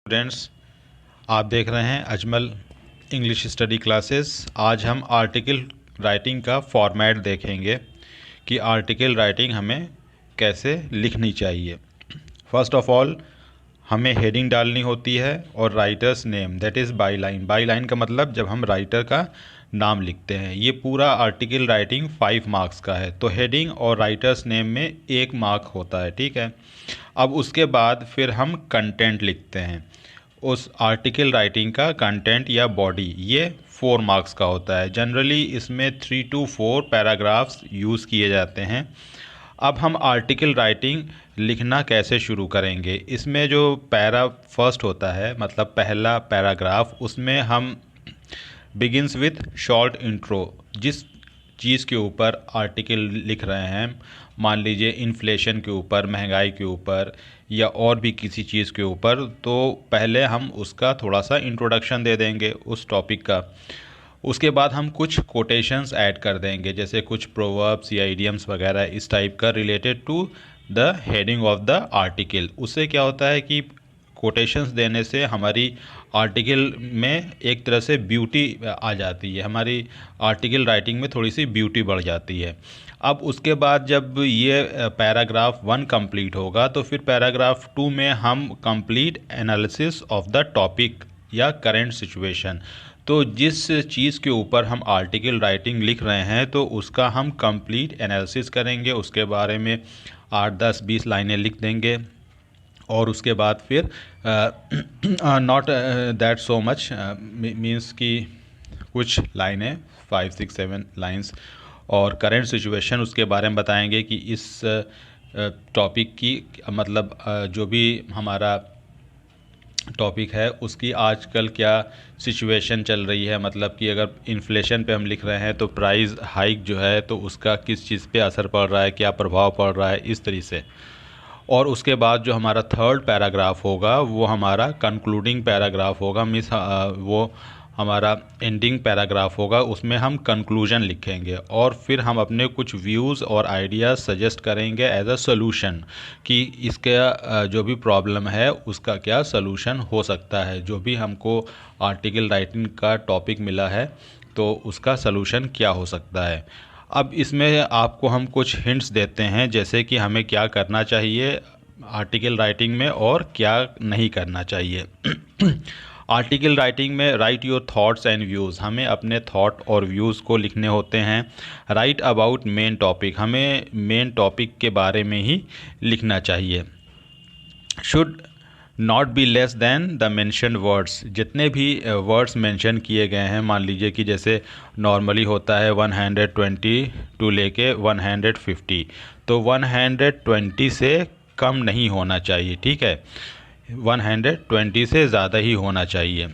Students, आप देख रहे हैं अजमल इंग्लिश स्टडी क्लासेस। आज हम आर्टिकल राइटिंग का फॉर्मेट देखेंगे कि आर्टिकल राइटिंग हमें कैसे लिखनी चाहिए। फर्स्ट ऑफ ऑल हमें हेडिंग डालनी होती है और writers name that is by line. By line का मतलब जब हम राइटर का नाम लिखते हैं। ये पूरा आर्टिकल राइटिंग 5 मार्क्स का है, तो हेडिंग और राइटर्स नेम में 1 मार्क होता है, ठीक है। अब उसके बाद फिर हम कंटेंट लिखते हैं। उस आर्टिकल राइटिंग का कंटेंट या बॉडी, ये 4 मार्क्स का होता है। जनरली इसमें 3 to 4 पैराग्राफ्स यूज़ किए जाते हैं। अब हम आर्टिकल राइटिंग लिखना कैसे शुरू करेंगे। इसमें जो पैरा फर्स्ट होता है, मतलब पहला पैराग्राफ, उसमें हम बिगिंस विथ शॉर्ट इंट्रो। जिस चीज़ के ऊपर आर्टिकल लिख रहे हैं, मान लीजिए इन्फ्लेशन के ऊपर, महंगाई के ऊपर या और भी किसी चीज़ के ऊपर, तो पहले हम उसका थोड़ा सा इंट्रोडक्शन दे देंगे उस टॉपिक का। उसके बाद हम कुछ कोटेशंस ऐड कर देंगे, जैसे कुछ प्रोवर्ब्स या इडियम्स वगैरह इस टाइप का related to the heading of the article. उससे क्या होता है कि कोटेशंस देने से हमारी आर्टिकल में एक तरह से ब्यूटी आ जाती है, हमारी आर्टिकल राइटिंग में थोड़ी सी ब्यूटी बढ़ जाती है। अब उसके बाद जब ये पैराग्राफ 1 कंप्लीट होगा, तो फिर पैराग्राफ 2 में हम complete analysis of the topic या करेंट सिचुएशन। तो जिस चीज़ के ऊपर हम आर्टिकल राइटिंग लिख रहे हैं, तो उसका हम कंप्लीट एनालिसिस करेंगे, उसके बारे में 8, 10, 20 लाइनें लिख देंगे। और उसके बाद फिर not that so much means कि कुछ लाइनें 5, 6, 7 लाइंस, और करेंट सिचुएशन उसके बारे में बताएंगे कि इस टॉपिक की मतलब जो भी हमारा टॉपिक है उसकी आजकल क्या सिचुएशन चल रही है। मतलब कि अगर इन्फ्लेशन पे हम लिख रहे हैं तो प्राइस हाइक जो है, तो उसका किस चीज़ पे असर पड़ रहा है, क्या प्रभाव पड़ रहा है, इस तरीके से। और उसके बाद जो हमारा थर्ड पैराग्राफ होगा वो हमारा कंक्लूडिंग पैराग्राफ होगा, मीन्स वो हमारा एंडिंग पैराग्राफ होगा। उसमें हम कंक्लूजन लिखेंगे और फिर हम अपने कुछ व्यूज़ और आइडियाज़ सजेस्ट करेंगे एज अ सॉल्यूशन कि इसका जो भी प्रॉब्लम है उसका क्या सॉल्यूशन हो सकता है। जो भी हमको आर्टिकल राइटिंग का टॉपिक मिला है तो उसका सॉल्यूशन क्या हो सकता है। अब इसमें आपको हम कुछ हिंट्स देते हैं, जैसे कि हमें क्या करना चाहिए आर्टिकल राइटिंग में और क्या नहीं करना चाहिए। आर्टिकल राइटिंग में right your thoughts and views, हमें अपने थॉट और व्यूज़ को लिखने होते हैं। राइट अबाउट मेन टॉपिक, हमें मेन टॉपिक के बारे में ही लिखना चाहिए। Should not be less than the mentioned words, जितने भी वर्ड्स मेंशन किए गए हैं, मान लीजिए कि जैसे नॉर्मली होता है 120 टू लेके 150, तो 120 से कम नहीं होना चाहिए, ठीक है। 120 से ज़्यादा ही होना चाहिए।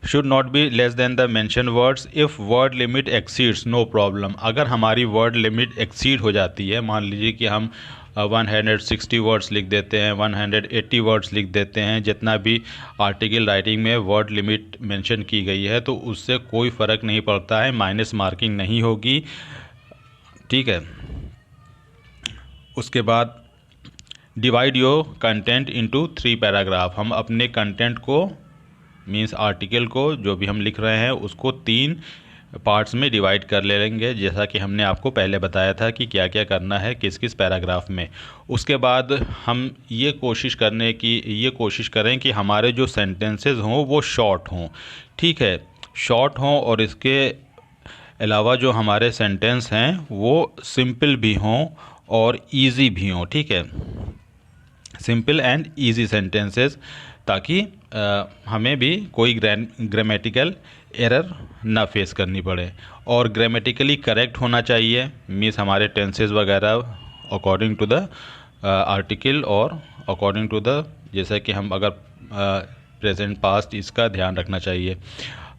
Should not be less than the mention words. If word limit exceeds no problem, अगर हमारी वर्ड लिमिट एक्सीड हो जाती है, मान लीजिए कि हम 160 वर्ड्स लिख देते हैं, 180 वर्ड्स लिख देते हैं, जितना भी आर्टिकल राइटिंग में वर्ड लिमिट मेंशन की गई है, तो उससे कोई फ़र्क नहीं पड़ता है, माइनस मार्किंग नहीं होगी, ठीक है। उसके बाद divide your content into 3 paragraph, हम अपने कंटेंट को मीन्स आर्टिकल को जो भी हम लिख रहे हैं उसको 3 पार्ट्स में डिवाइड कर ले लेंगे, जैसा कि हमने आपको पहले बताया था कि क्या क्या करना है किस किस पैराग्राफ में। उसके बाद हम ये कोशिश करें कि हमारे जो सेंटेंसेस हों वो शॉर्ट हों, ठीक है, शॉर्ट हों, और इसके अलावा जो हमारे सेंटेंस हैं वो सिंपल भी हों और इजी भी हों, ठीक है, सिंपल एंड इजी सेंटेंसेस, ताकि हमें भी कोई ग्रामेटिकल एरर ना फेस करनी पड़े। और ग्रामेटिकली करेक्ट होना चाहिए, मीन्स हमारे टेंसेस वगैरह अकॉर्डिंग टू द आर्टिकल और अकॉर्डिंग टू द, जैसा कि हम अगर प्रेजेंट पास्ट, इसका ध्यान रखना चाहिए।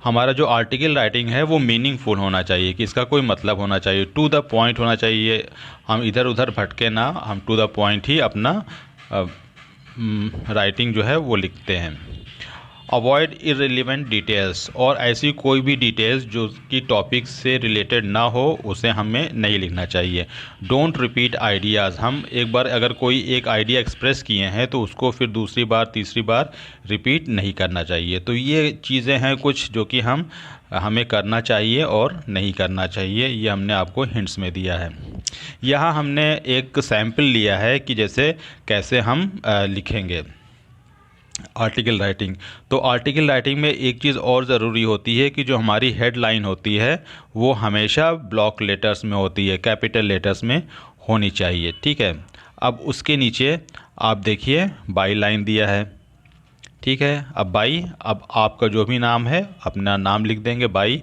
हमारा जो आर्टिकल राइटिंग है वो मीनिंगफुल होना चाहिए, कि इसका कोई मतलब होना चाहिए, टू द पॉइंट होना चाहिए। हम इधर उधर भटके ना, हम टू द पॉइंट ही अपना राइटिंग जो है वो लिखते हैं। अवॉइड इररिलेवेंट डिटेल्स, और ऐसी कोई भी डिटेल्स जो कि टॉपिक से रिलेटेड ना हो उसे हमें नहीं लिखना चाहिए। डोंट रिपीट आइडियाज़, हम एक बार अगर कोई एक आइडिया एक्सप्रेस किए हैं तो उसको फिर दूसरी बार तीसरी बार रिपीट नहीं करना चाहिए। तो ये चीज़ें हैं कुछ जो कि हमें करना चाहिए और नहीं करना चाहिए, ये हमने आपको हिंट्स में दिया है। यहाँ हमने एक सैम्पल लिया है कि जैसे कैसे हम लिखेंगे आर्टिकल राइटिंग। तो आर्टिकल राइटिंग में एक चीज़ और ज़रूरी होती है कि जो हमारी हेडलाइन होती है वो हमेशा ब्लॉक लेटर्स में होती है, कैपिटल लेटर्स में होनी चाहिए, ठीक है। अब उसके नीचे आप देखिए बाई लाइन दिया है, ठीक है। अब बाई, अब आपका जो भी नाम है अपना नाम लिख देंगे बाई,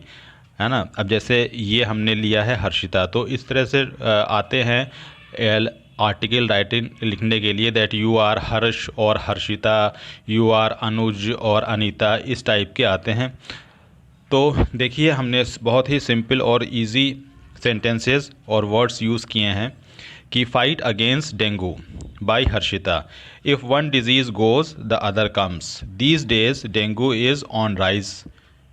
है ना। अब जैसे ये हमने लिया है हर्षिता, तो इस तरह से आते हैं आर्टिकल राइटिंग लिखने के लिए, दैट यू आर हर्ष और हर्षिता, यू आर अनुज और अनीता, इस टाइप के आते हैं। तो देखिए हमने बहुत ही सिंपल और इजी सेंटेंसेस और वर्ड्स यूज़ किए हैं कि fight against dengue by Harshita, if one disease goes the other comes, these days dengue is on rise.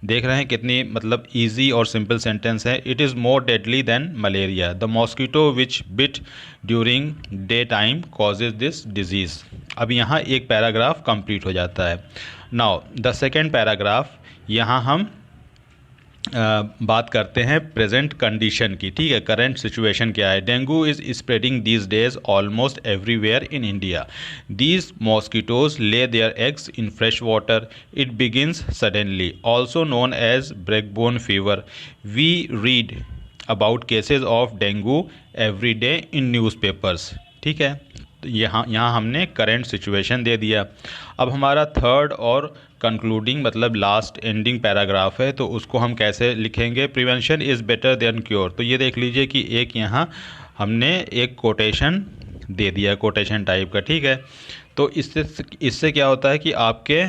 देख रहे हैं कितनी मतलब इजी और सिंपल सेंटेंस है। It is more deadly than malaria, the mosquito which bit during day time causes this disease. अब यहाँ एक पैराग्राफ कंप्लीट हो जाता है। नाउ द सेकेंड पैराग्राफ, यहाँ हम बात करते हैं प्रेजेंट कंडीशन की, ठीक है। करंट सिचुएशन क्या है? Dengue is spreading these days almost everywhere in India, these mosquitoes lay their eggs in fresh water, it begins suddenly, also known as breakbone fever, we read about cases of dengue every day in newspapers, ठीक है। तो यहाँ हमने current situation दे दिया। अब हमारा third और concluding मतलब लास्ट एंडिंग पैराग्राफ है, तो उसको हम कैसे लिखेंगे? Prevention is better than cure. तो ये देख लीजिए कि एक यहाँ हमने एक कोटेशन दे दिया, कोटेशन टाइप का, ठीक है। तो इससे क्या होता है कि आपके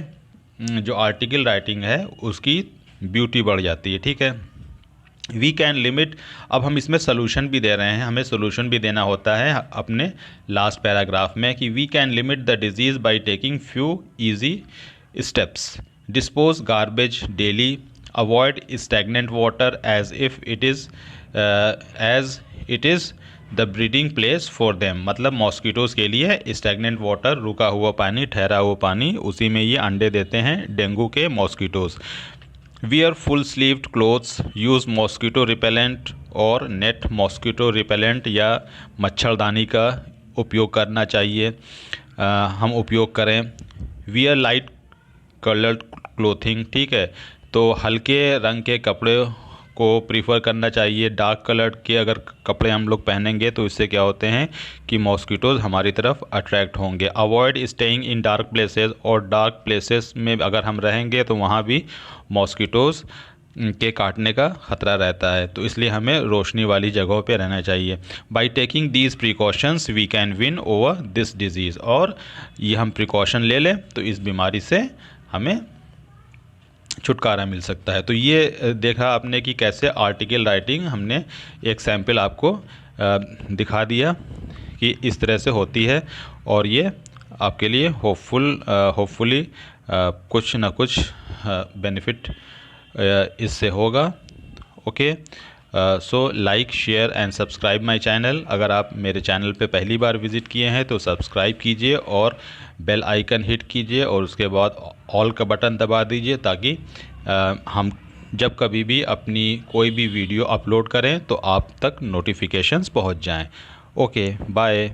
जो आर्टिकल राइटिंग है उसकी ब्यूटी बढ़ जाती है, ठीक है। वी कैन लिमिट, अब हम इसमें सोल्यूशन भी दे रहे हैं, हमें सोल्यूशन भी देना होता है अपने लास्ट पैराग्राफ में कि we can limit the disease by taking few easy steps, dispose garbage daily, avoid stagnant water as it is the breeding place for them, मतलब मॉस्किटोज़ के लिए स्टैगनेंट वाटर, रुका हुआ पानी, ठहरा हुआ पानी, उसी में ये अंडे देते हैं डेंगू के mosquitoes. Wear full sleeved clothes, use mosquito repellent और नेट मॉस्किटो रिपेलेंट या मच्छरदानी का उपयोग करना चाहिए, हम उपयोग करें। वियर लाइट कलर्ड क्लोथिंग, ठीक है, तो हल्के रंग के कपड़े को प्रीफर करना चाहिए। डार्क कलर के अगर कपड़े हम लोग पहनेंगे तो इससे क्या होते हैं कि मॉस्किटोज़ हमारी तरफ अट्रैक्ट होंगे। Avoid staying in dark places, और डार्क प्लेसेस में अगर हम रहेंगे तो वहाँ भी मॉस्किटोज़ के काटने का ख़तरा रहता है, तो इसलिए हमें रोशनी वाली जगहों पे रहना चाहिए। By taking these precautions we can win over this disease, और ये हम प्रिकॉशन ले लें तो इस बीमारी से हमें छुटकारा मिल सकता है। तो ये देखा आपने कि कैसे आर्टिकल राइटिंग, हमने एक सैम्पल आपको दिखा दिया कि इस तरह से होती है, और ये आपके लिए होपफुली कुछ ना कुछ बेनिफिट इससे होगा। Okay, so like share and subscribe my channel. अगर आप मेरे चैनल पे पहली बार विज़िट किए हैं तो सब्सक्राइब कीजिए और बेल आइकन हिट कीजिए, और उसके बाद ऑल का बटन दबा दीजिए ताकि हम जब कभी भी अपनी कोई भी वीडियो अपलोड करें तो आप तक नोटिफिकेशंस पहुंच जाएं। Okay, bye.